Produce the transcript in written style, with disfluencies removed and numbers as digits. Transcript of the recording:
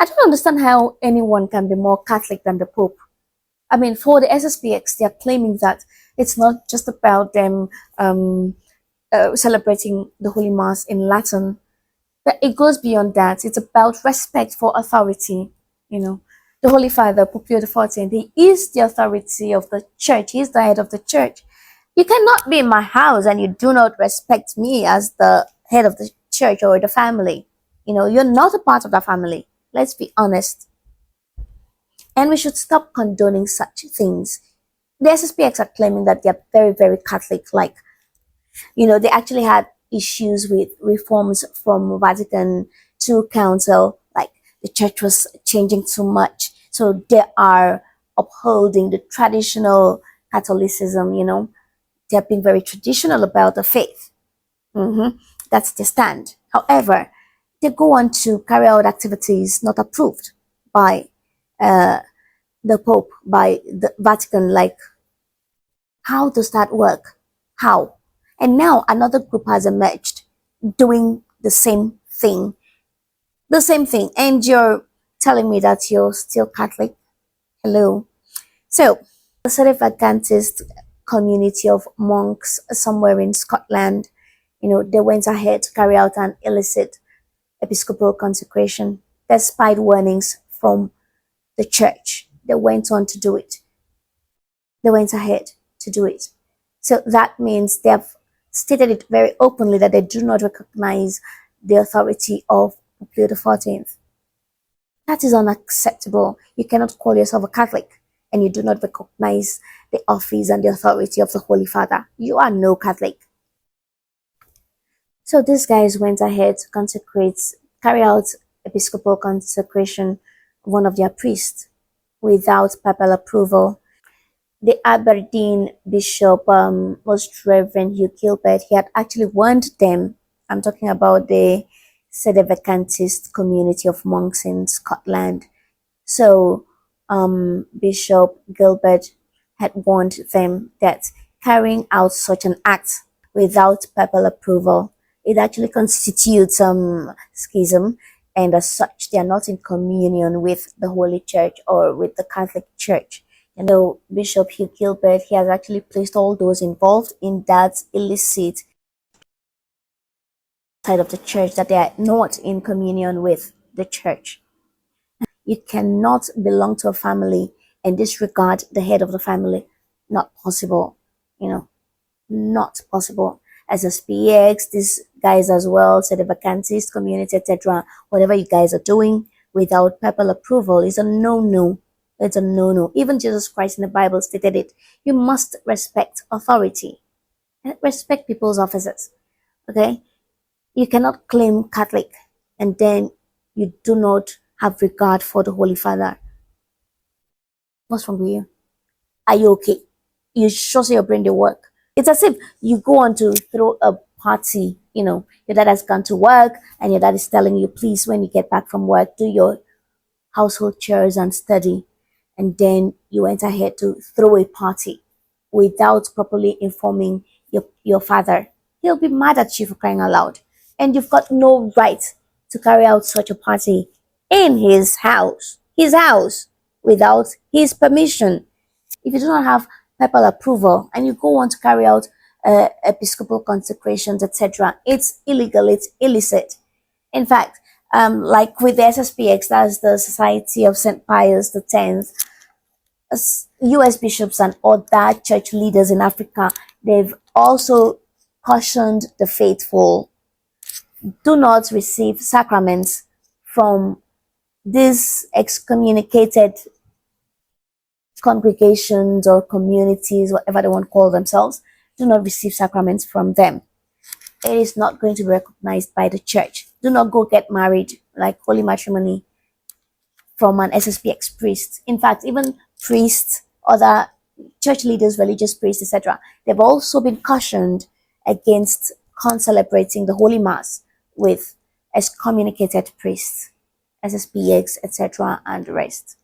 I don't understand how anyone can be more Catholic than the Pope. I mean, for the SSPX, they are claiming that it's not just about them celebrating the Holy Mass in Latin, but it goes beyond that. It's about respect for authority. You know, the Holy Father, Pope Leo XIV, he is the authority of the church. He is the head of the church. You cannot be in my house and you do not respect me as the head of the church or the family. You know, you're not a part of the family. Let's be honest. And we should stop condoning such things. The SSPX are claiming that they're very, very Catholic. Like, you know, they actually had issues with reforms from Vatican II Council. Like, the church was changing too much. So they are upholding the traditional Catholicism, you know. They're being very traditional about the faith. That's their stand. However, they go on to carry out activities not approved by the Pope, by the Vatican. Like, how does that work? How? And now another group has emerged doing the same thing. The same thing. And you're telling me that you're still Catholic? Hello. So, the Sedevacantist community of monks somewhere in Scotland, you know, they went ahead to carry out an illicit episcopal consecration despite warnings from the church. They went on to do it. They went ahead to do it. So that means they have stated it very openly that they do not recognize the authority of Leo XIV. That is unacceptable. You cannot call yourself a Catholic and you do not recognize the office and the authority of the Holy Father. You are no Catholic. So these guys went ahead to carry out episcopal consecration of one of their priests without papal approval. The Aberdeen Bishop, Most Reverend Hugh Gilbert, he had actually warned them. I'm talking about the Sedevacantist community of monks in Scotland. So Bishop Gilbert had warned them that carrying out such an act without papal approval, it actually constitutes schism, and as such, they are not in communion with the Holy Church or with the Catholic Church. And though Bishop Hugh Gilbert, he has actually placed all those involved in that illicit side of the church, that they are not in communion with the church. You cannot belong to a family and disregard the head of the family. Not possible, you know, not possible. SSPX, these guys as well, say the vacantist community, etc. Whatever you guys are doing without papal approval is a no-no. It's a no-no. Even Jesus Christ in the Bible stated it. You must respect authority. Respect people's offices. Okay? You cannot claim Catholic and then you do not have regard for the Holy Father. What's wrong with you? Are you okay? You sure say your brain didn't work. It's as if you go on to throw a party, you know, your dad has gone to work and your dad is telling you, please, when you get back from work, do your household chores and study. And then you went ahead to throw a party without properly informing your father. He'll be mad at you for crying out loud. And you've got no right to carry out such a party in his house, without his permission. If you do not have papal approval and you go on to carry out episcopal consecrations, etc., it's illegal, it's illicit. In fact, like with the SSPX, that's the Society of St. Pius X, US bishops and other church leaders in Africa, they've also cautioned the faithful, do not receive sacraments from these excommunicated congregations or communities, whatever they want to call themselves. Do not receive sacraments from them. It is not going to be recognized by the church. Do not go get married, like holy matrimony, from an SSPX priest. In fact, even priests, other church leaders, religious priests, etc., they've also been cautioned against celebrating the Holy Mass with excommunicated priests, SSPX, etc., and the rest.